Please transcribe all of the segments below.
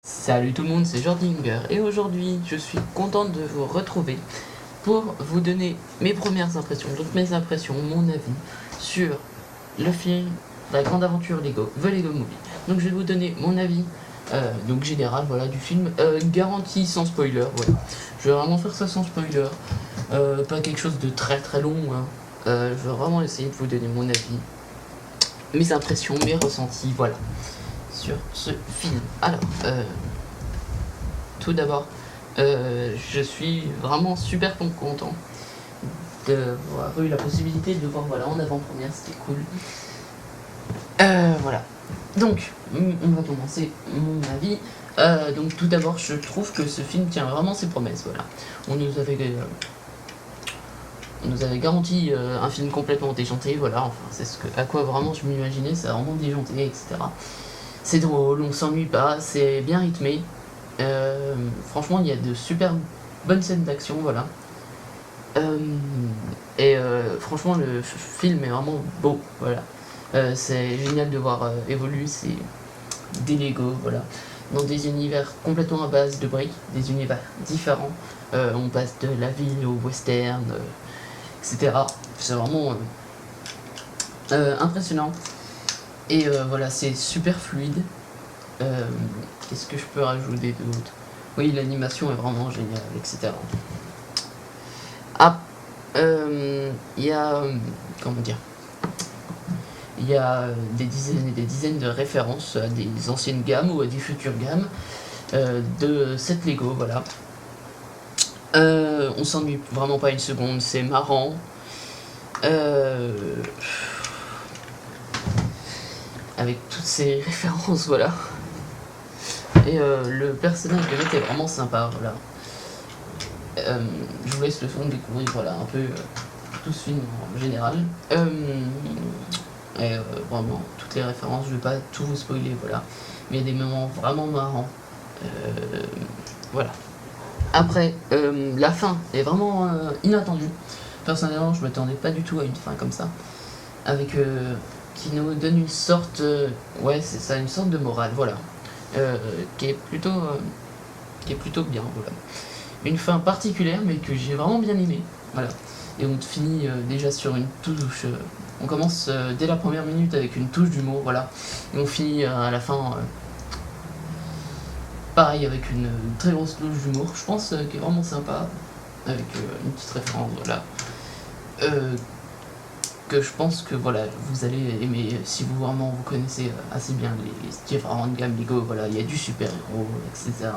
Salut tout le monde, c'est Jordi Hunger et aujourd'hui je suis contente de vous retrouver pour vous donner mes premières impressions, donc mes impressions, mon avis sur le film La Grande Aventure Lego, The Lego Movie. Donc je vais vous donner mon avis donc général voilà, du film, garanti sans spoiler, voilà. Je vais vraiment faire ça sans spoiler, pas quelque chose de très très long, hein. Je vais vraiment essayer de vous donner mon avis, mes impressions, mes ressentis, voilà, sur ce film. Alors, tout d'abord, je suis vraiment super content d'avoir eu la possibilité de le voir voilà, en avant-première, c'était cool. Voilà. Donc, on va commencer mon avis. Donc, tout d'abord, je trouve que ce film tient vraiment ses promesses. Voilà. On nous avait garanti un film complètement déjanté. Voilà, enfin, c'est à quoi vraiment je m'imaginais, c'est vraiment déjanté, etc. C'est drôle, on s'ennuie pas, c'est bien rythmé. Franchement, il y a de super bonnes scènes d'action, voilà. Franchement, le film est vraiment beau, voilà. C'est génial de voir évoluer des Lego, voilà, dans des univers complètement à base de briques, des univers différents. On passe de la ville au western, etc. C'est vraiment impressionnant. Et voilà, c'est super fluide. Qu'est-ce que je peux rajouter d'autre? Oui, l'animation est vraiment géniale, etc. Ah, il y a, comment dire, il y a des dizaines et des dizaines de références à des anciennes gammes ou à des futures gammes de cette Lego, voilà. On s'ennuie vraiment pas une seconde, c'est marrant. Avec toutes ces références, voilà. Et le personnage de Rick est vraiment sympa, voilà. Je vous laisse le fond découvrir, voilà, un peu tout ce film en général. Vraiment, toutes les références, je vais pas tout vous spoiler, voilà. Mais il y a des moments vraiment marrants. Voilà. Après, la fin est vraiment inattendue. Personnellement, je m'attendais pas du tout à une fin comme ça. Avec qui nous donne une sorte, ouais, c'est ça, une sorte de morale, voilà, qui est plutôt bien, voilà. Une fin particulière, mais que j'ai vraiment bien aimé, voilà. Et on finit déjà sur une touche. On commence dès la première minute avec une touche d'humour, voilà. Et on finit à la fin, pareil, avec une très grosse touche d'humour, je pense, qui est vraiment sympa, avec une petite référence, voilà. Que je pense que voilà, vous allez aimer si vous vraiment vous connaissez assez bien les différentes gammes Lego, voilà, il y a du super-héros, etc.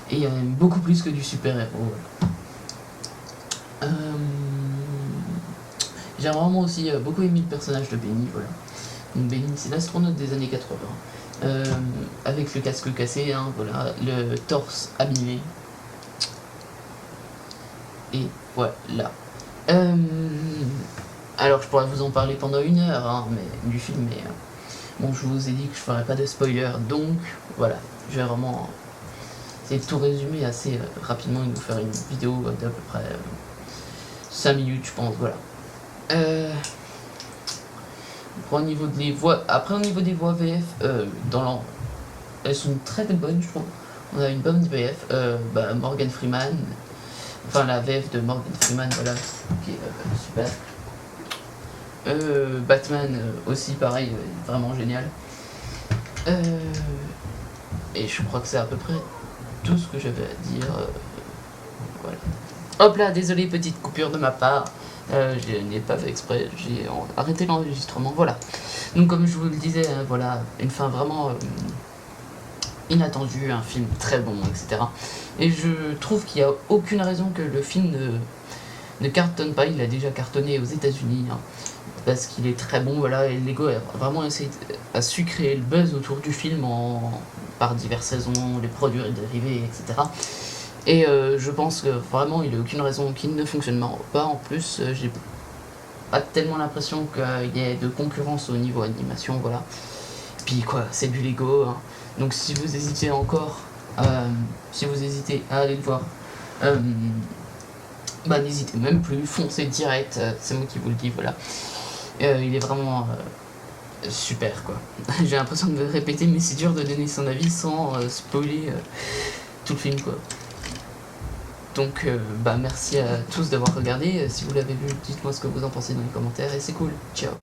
Et il y a même beaucoup plus que du super-héros. Voilà. J'ai vraiment aussi beaucoup aimé le personnage de Benny, voilà. Donc Benny, c'est l'astronaute des années 80. Avec le casque cassé, hein, voilà, le torse abîmé. Et voilà. Alors je pourrais vous en parler pendant 1 heure, hein, mais, du film, mais bon, je vous ai dit que je ferais pas de spoiler, donc voilà, je vais vraiment essayer de tout résumer assez rapidement et vous faire une vidéo d'à peu près 5 minutes, je pense, voilà. Au niveau des voix, après au niveau des voix VF, elles sont très bonnes, je trouve. On a une bonne VF, Morgan Freeman, enfin la VF de Morgan Freeman, voilà, qui est super. Batman aussi pareil, vraiment génial. Et je crois que c'est à peu près tout ce que j'avais à dire. Voilà. Hop là, désolé, petite coupure de ma part. Je n'ai pas fait exprès, j'ai arrêté l'enregistrement, voilà. Donc comme je vous le disais, voilà, une fin vraiment inattendue, un film très bon, etc. Et je trouve qu'il n'y a aucune raison que le film ne cartonne pas. Il a déjà cartonné aux États-Unis, hein, parce qu'il est très bon, voilà. Et Lego a vraiment a su créer le buzz autour du film par diverses saisons, les produits dérivés, etc. Et je pense que vraiment il n'y a aucune raison qu'il ne fonctionne pas. En plus, j'ai pas tellement l'impression qu'il y ait de concurrence au niveau animation, voilà. Puis quoi, c'est du Lego, hein. Donc si vous hésitez encore, si vous hésitez à aller le voir, n'hésitez même plus, foncez direct, c'est moi qui vous le dis, voilà. Il est vraiment super quoi. J'ai l'impression de me répéter, mais c'est dur de donner son avis sans spoiler tout le film quoi. Donc bah merci à tous d'avoir regardé. Si vous l'avez vu, dites-moi ce que vous en pensez dans les commentaires et c'est cool. Ciao.